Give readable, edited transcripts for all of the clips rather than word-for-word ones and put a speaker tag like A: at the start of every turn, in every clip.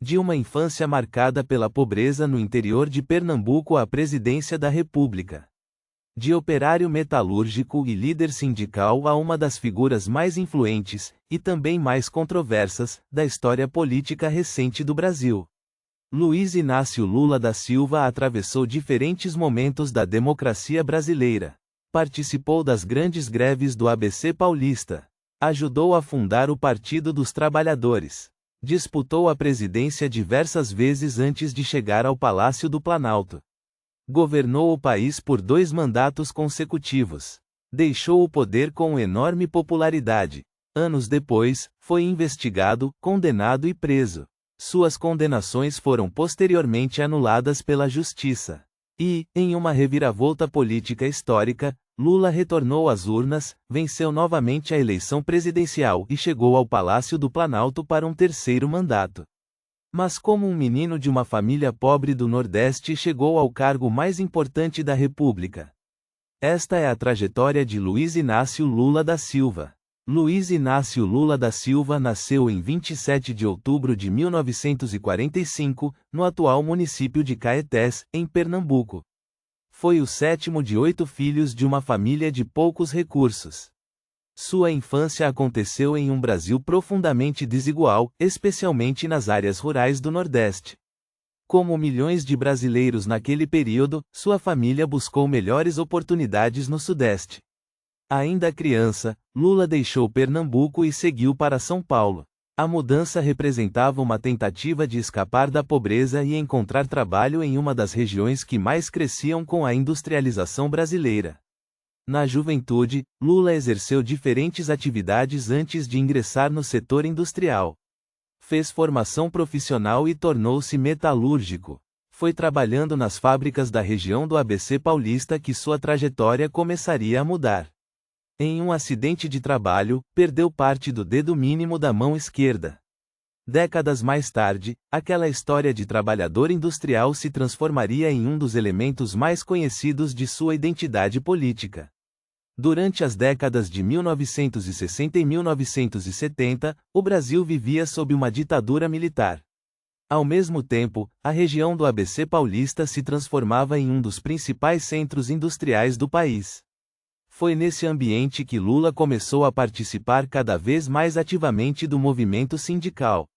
A: De uma infância marcada pela pobreza no interior de Pernambuco à presidência da República. De operário metalúrgico e líder sindical a uma das figuras mais influentes, e também mais controversas, da história política recente do Brasil. Luiz Inácio Lula da Silva atravessou diferentes momentos da democracia brasileira. Participou das grandes greves do ABC paulista. Ajudou a fundar o Partido dos Trabalhadores. Disputou a presidência diversas vezes antes de chegar ao Palácio do Planalto. Governou o país por 2 mandatos consecutivos. Deixou o poder com enorme popularidade. Anos depois, foi investigado, condenado e preso. Suas condenações foram posteriormente anuladas pela Justiça. E, em uma reviravolta política histórica, Lula retornou às urnas, venceu novamente a eleição presidencial e chegou ao Palácio do Planalto para um 3º mandato. Mas como um menino de uma família pobre do Nordeste chegou ao cargo mais importante da República? Esta é a trajetória de Luiz Inácio Lula da Silva. Luiz Inácio Lula da Silva nasceu em 27 de outubro de 1945, no atual município de Caetés, em Pernambuco. Foi o 7º de 8 filhos de uma família de poucos recursos. Sua infância aconteceu em um Brasil profundamente desigual, especialmente nas áreas rurais do Nordeste. Como milhões de brasileiros naquele período, sua família buscou melhores oportunidades no Sudeste. Ainda criança, Lula deixou Pernambuco e seguiu para São Paulo. A mudança representava uma tentativa de escapar da pobreza e encontrar trabalho em uma das regiões que mais cresciam com a industrialização brasileira. Na juventude, Lula exerceu diferentes atividades antes de ingressar no setor industrial. Fez formação profissional e tornou-se metalúrgico. Foi trabalhando nas fábricas da região do ABC paulista que sua trajetória começaria a mudar. Em um acidente de trabalho, perdeu parte do dedo mínimo da mão esquerda. Décadas mais tarde, aquela história de trabalhador industrial se transformaria em um dos elementos mais conhecidos de sua identidade política. Durante as décadas de 1960 e 1970, o Brasil vivia sob uma ditadura militar. Ao mesmo tempo, a região do ABC paulista se transformava em um dos principais centros industriais do país. Foi nesse ambiente que Lula começou a participar cada vez mais ativamente do movimento sindical.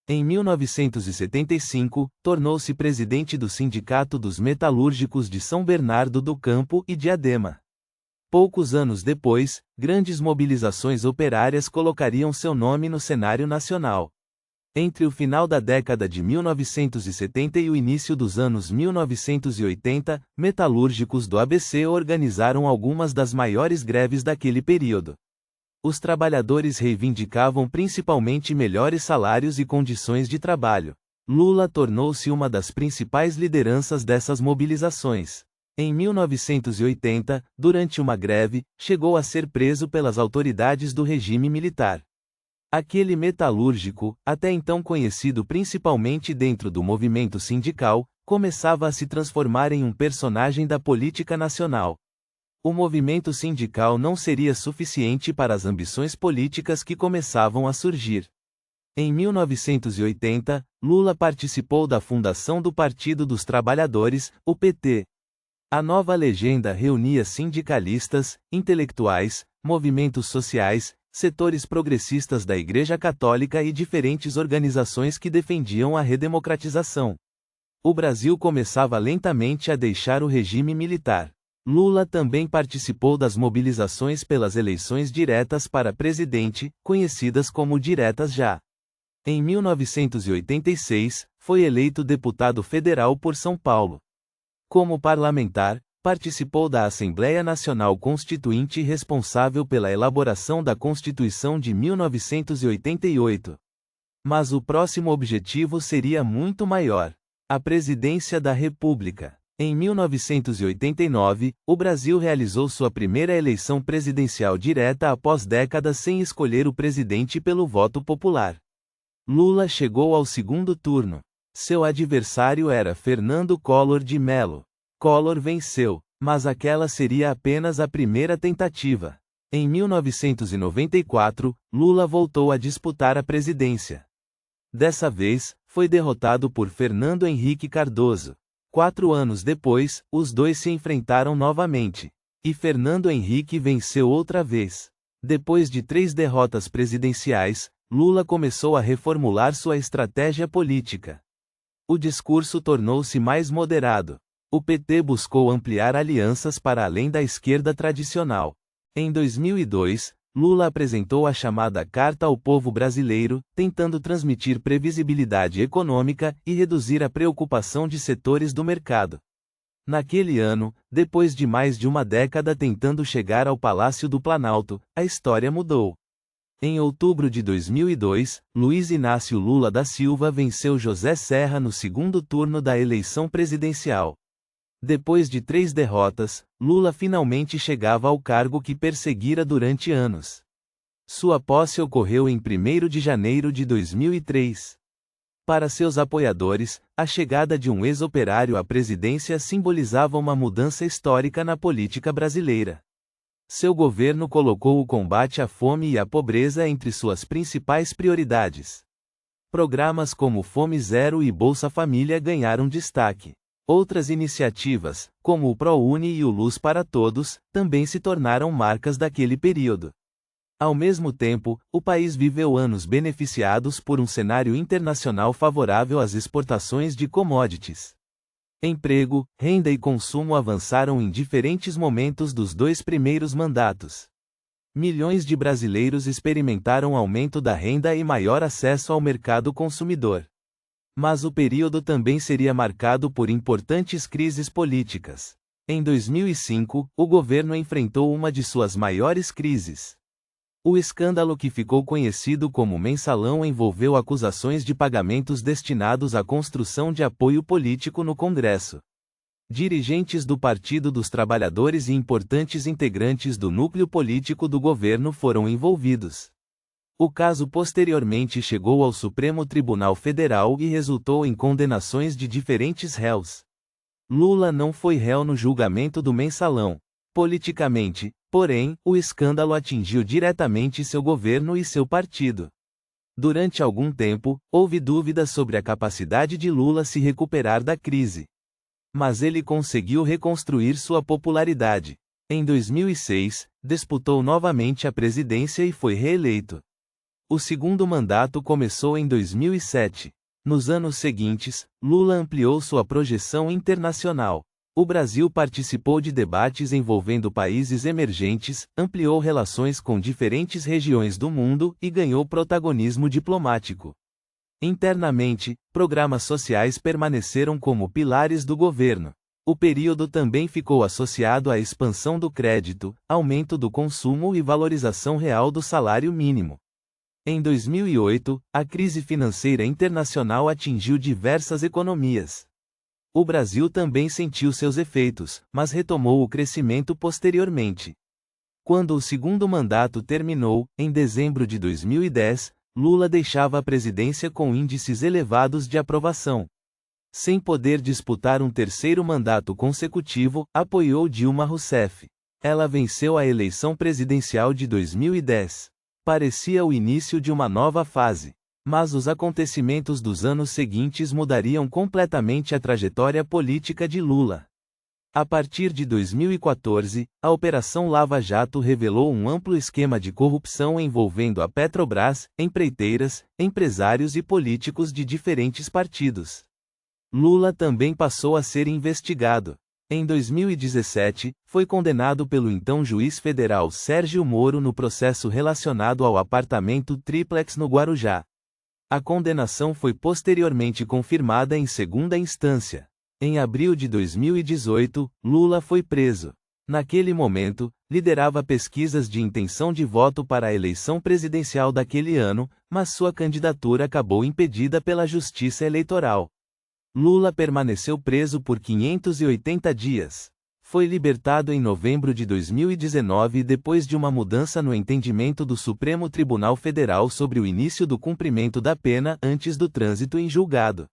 A: Em 1975, tornou-se presidente do Sindicato dos Metalúrgicos de São Bernardo do Campo e Diadema. Poucos anos depois, grandes mobilizações operárias colocariam seu nome no cenário nacional. Entre o final da década de 1970 e o início dos anos 1980, metalúrgicos do ABC organizaram algumas das maiores greves daquele período. Os trabalhadores reivindicavam principalmente melhores salários e condições de trabalho. Lula tornou-se uma das principais lideranças dessas mobilizações. Em 1980, durante uma greve, chegou a ser preso pelas autoridades do regime militar. Aquele metalúrgico, até então conhecido principalmente dentro do movimento sindical, começava a se transformar em um personagem da política nacional. O movimento sindical não seria suficiente para as ambições políticas que começavam a surgir. Em 1980, Lula participou da fundação do Partido dos Trabalhadores, o PT. A nova legenda reunia sindicalistas, intelectuais, movimentos sociais, setores progressistas da Igreja Católica e diferentes organizações que defendiam a redemocratização. O Brasil começava lentamente a deixar o regime militar. Lula também participou das mobilizações pelas eleições diretas para presidente, conhecidas como diretas já. Em 1986, foi eleito deputado federal por São Paulo. Como parlamentar, participou da Assembleia Nacional Constituinte responsável pela elaboração da Constituição de 1988. Mas o próximo objetivo seria muito maior: a presidência da República. Em 1989, o Brasil realizou sua primeira eleição presidencial direta após décadas sem escolher o presidente pelo voto popular. Lula chegou ao segundo turno. Seu adversário era Fernando Collor de Mello. Collor venceu, mas aquela seria apenas a primeira tentativa. Em 1994, Lula voltou a disputar a presidência. Dessa vez, foi derrotado por Fernando Henrique Cardoso. 4 anos depois, os dois se enfrentaram novamente. E Fernando Henrique venceu outra vez. Depois de 3 derrotas presidenciais, Lula começou a reformular sua estratégia política. O discurso tornou-se mais moderado. O PT buscou ampliar alianças para além da esquerda tradicional. Em 2002, Lula apresentou a chamada Carta ao Povo Brasileiro, tentando transmitir previsibilidade econômica e reduzir a preocupação de setores do mercado. Naquele ano, depois de mais de uma década tentando chegar ao Palácio do Planalto, a história mudou. Em outubro de 2002, Luiz Inácio Lula da Silva venceu José Serra no segundo turno da eleição presidencial. Depois de 3 derrotas, Lula finalmente chegava ao cargo que perseguira durante anos. Sua posse ocorreu em 1º de janeiro de 2003. Para seus apoiadores, a chegada de um ex-operário à presidência simbolizava uma mudança histórica na política brasileira. Seu governo colocou o combate à fome e à pobreza entre suas principais prioridades. Programas como Fome Zero e Bolsa Família ganharam destaque. Outras iniciativas, como o ProUni e o Luz para Todos, também se tornaram marcas daquele período. Ao mesmo tempo, o país viveu anos beneficiados por um cenário internacional favorável às exportações de commodities. Emprego, renda e consumo avançaram em diferentes momentos dos 2 primeiros mandatos. Milhões de brasileiros experimentaram aumento da renda e maior acesso ao mercado consumidor. Mas o período também seria marcado por importantes crises políticas. Em 2005, o governo enfrentou uma de suas maiores crises. O escândalo que ficou conhecido como Mensalão envolveu acusações de pagamentos destinados à construção de apoio político no Congresso. Dirigentes do Partido dos Trabalhadores e importantes integrantes do núcleo político do governo foram envolvidos. O caso posteriormente chegou ao Supremo Tribunal Federal e resultou em condenações de diferentes réus. Lula não foi réu no julgamento do Mensalão. Politicamente, porém, o escândalo atingiu diretamente seu governo e seu partido. Durante algum tempo, houve dúvidas sobre a capacidade de Lula se recuperar da crise. Mas ele conseguiu reconstruir sua popularidade. Em 2006, disputou novamente a presidência e foi reeleito. O segundo mandato começou em 2007. Nos anos seguintes, Lula ampliou sua projeção internacional. O Brasil participou de debates envolvendo países emergentes, ampliou relações com diferentes regiões do mundo e ganhou protagonismo diplomático. Internamente, programas sociais permaneceram como pilares do governo. O período também ficou associado à expansão do crédito, aumento do consumo e valorização real do salário mínimo. Em 2008, a crise financeira internacional atingiu diversas economias. O Brasil também sentiu seus efeitos, mas retomou o crescimento posteriormente. Quando o segundo mandato terminou, em dezembro de 2010, Lula deixava a presidência com índices elevados de aprovação. Sem poder disputar um terceiro mandato consecutivo, apoiou Dilma Rousseff. Ela venceu a eleição presidencial de 2010. Parecia o início de uma nova fase. Mas os acontecimentos dos anos seguintes mudariam completamente a trajetória política de Lula. A partir de 2014, a Operação Lava Jato revelou um amplo esquema de corrupção envolvendo a Petrobras, empreiteiras, empresários e políticos de diferentes partidos. Lula também passou a ser investigado. Em 2017, foi condenado pelo então juiz federal Sérgio Moro no processo relacionado ao apartamento triplex no Guarujá. A condenação foi posteriormente confirmada em segunda instância. Em abril de 2018, Lula foi preso. Naquele momento, liderava pesquisas de intenção de voto para a eleição presidencial daquele ano, mas sua candidatura acabou impedida pela Justiça Eleitoral. Lula permaneceu preso por 580 dias. Foi libertado em novembro de 2019 depois de uma mudança no entendimento do Supremo Tribunal Federal sobre o início do cumprimento da pena antes do trânsito em julgado.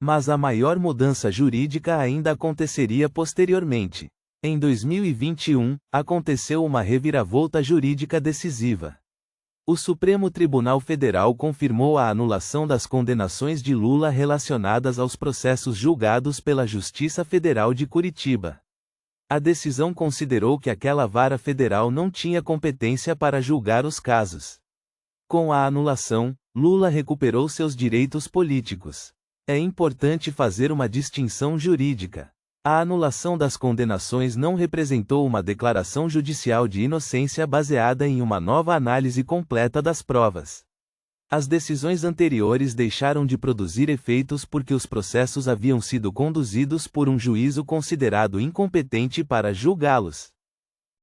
A: Mas a maior mudança jurídica ainda aconteceria posteriormente. Em 2021, aconteceu uma reviravolta jurídica decisiva. O Supremo Tribunal Federal confirmou a anulação das condenações de Lula relacionadas aos processos julgados pela Justiça Federal de Curitiba. A decisão considerou que aquela vara federal não tinha competência para julgar os casos. Com a anulação, Lula recuperou seus direitos políticos. É importante fazer uma distinção jurídica. A anulação das condenações não representou uma declaração judicial de inocência baseada em uma nova análise completa das provas. As decisões anteriores deixaram de produzir efeitos porque os processos haviam sido conduzidos por um juízo considerado incompetente para julgá-los.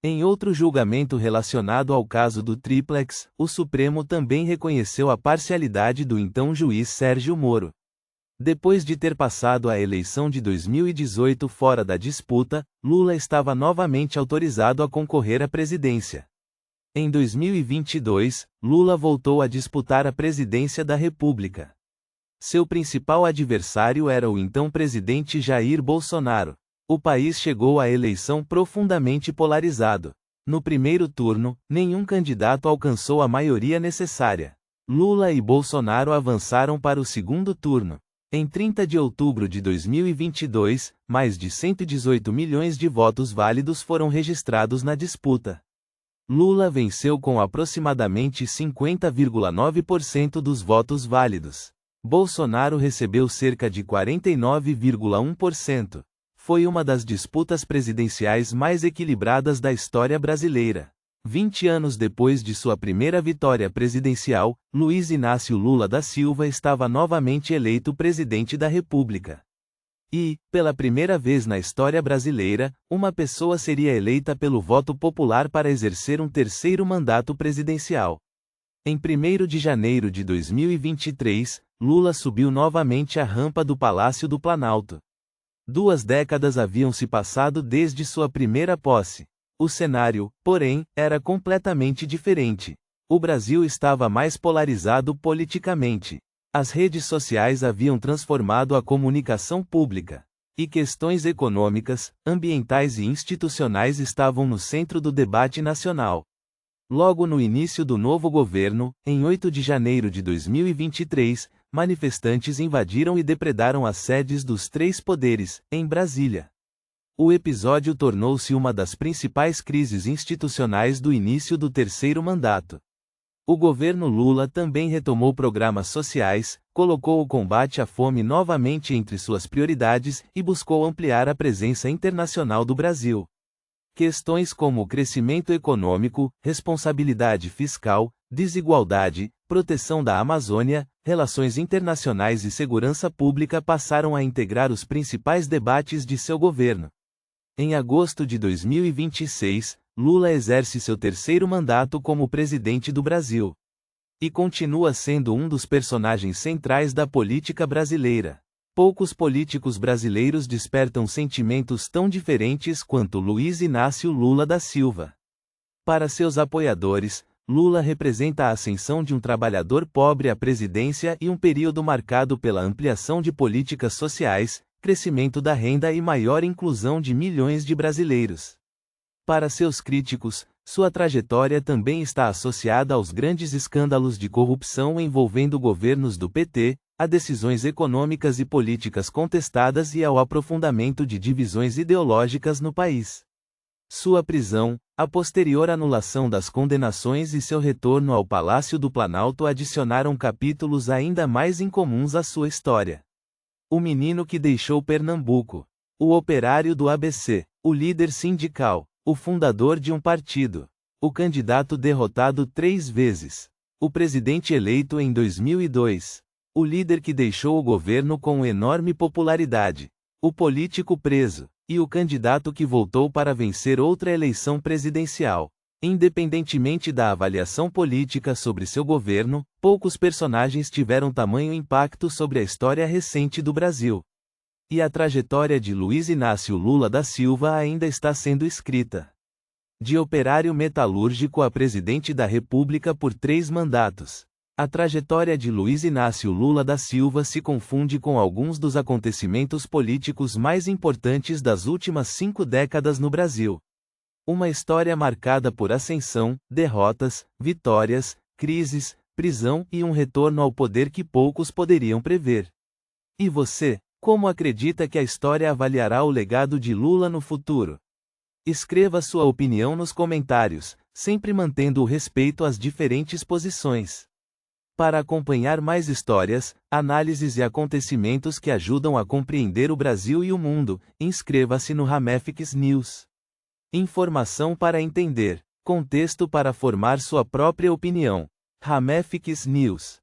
A: Em outro julgamento relacionado ao caso do Triplex, o Supremo também reconheceu a parcialidade do então juiz Sérgio Moro. Depois de ter passado a eleição de 2018 fora da disputa, Lula estava novamente autorizado a concorrer à presidência. Em 2022, Lula voltou a disputar a presidência da República. Seu principal adversário era o então presidente Jair Bolsonaro. O país chegou à eleição profundamente polarizado. No primeiro turno, nenhum candidato alcançou a maioria necessária. Lula e Bolsonaro avançaram para o segundo turno. Em 30 de outubro de 2022, mais de 118 milhões de votos válidos foram registrados na disputa. Lula venceu com aproximadamente 50,9% dos votos válidos. Bolsonaro recebeu cerca de 49,1%. Foi uma das disputas presidenciais mais equilibradas da história brasileira. 20 anos depois de sua primeira vitória presidencial, Luiz Inácio Lula da Silva estava novamente eleito presidente da República. E, pela primeira vez na história brasileira, uma pessoa seria eleita pelo voto popular para exercer um terceiro mandato presidencial. Em 1º de janeiro de 2023, Lula subiu novamente a rampa do Palácio do Planalto. 2 décadas haviam se passado desde sua primeira posse. O cenário, porém, era completamente diferente. O Brasil estava mais polarizado politicamente. As redes sociais haviam transformado a comunicação pública. E questões econômicas, ambientais e institucionais estavam no centro do debate nacional. Logo no início do novo governo, em 8 de janeiro de 2023, manifestantes invadiram e depredaram as sedes dos 3 poderes, em Brasília. O episódio tornou-se uma das principais crises institucionais do início do terceiro mandato. O governo Lula também retomou programas sociais, colocou o combate à fome novamente entre suas prioridades e buscou ampliar a presença internacional do Brasil. Questões como crescimento econômico, responsabilidade fiscal, desigualdade, proteção da Amazônia, relações internacionais e segurança pública passaram a integrar os principais debates de seu governo. Em agosto de 2026, Lula exerce seu terceiro mandato como presidente do Brasil. E continua sendo um dos personagens centrais da política brasileira. Poucos políticos brasileiros despertam sentimentos tão diferentes quanto Luiz Inácio Lula da Silva. Para seus apoiadores, Lula representa a ascensão de um trabalhador pobre à presidência e um período marcado pela ampliação de políticas sociais, crescimento da renda e maior inclusão de milhões de brasileiros. Para seus críticos, sua trajetória também está associada aos grandes escândalos de corrupção envolvendo governos do PT, a decisões econômicas e políticas contestadas e ao aprofundamento de divisões ideológicas no país. Sua prisão, a posterior anulação das condenações e seu retorno ao Palácio do Planalto adicionaram capítulos ainda mais incomuns à sua história. O menino que deixou Pernambuco. O operário do ABC. O líder sindical. O fundador de um partido. O candidato derrotado 3 vezes. O presidente eleito em 2002. O líder que deixou o governo com enorme popularidade. O político preso. E o candidato que voltou para vencer outra eleição presidencial. Independentemente da avaliação política sobre seu governo, poucos personagens tiveram tamanho impacto sobre a história recente do Brasil. E a trajetória de Luiz Inácio Lula da Silva ainda está sendo escrita. De operário metalúrgico a presidente da República por 3 mandatos. A trajetória de Luiz Inácio Lula da Silva se confunde com alguns dos acontecimentos políticos mais importantes das últimas 5 décadas no Brasil. Uma história marcada por ascensão, derrotas, vitórias, crises, prisão e um retorno ao poder que poucos poderiam prever. E você, como acredita que a história avaliará o legado de Lula no futuro? Escreva sua opinião nos comentários, sempre mantendo o respeito às diferentes posições. Para acompanhar mais histórias, análises e acontecimentos que ajudam a compreender o Brasil e o mundo, inscreva-se no Ramefix News. Informação para entender, contexto para formar sua própria opinião. Ramefix News.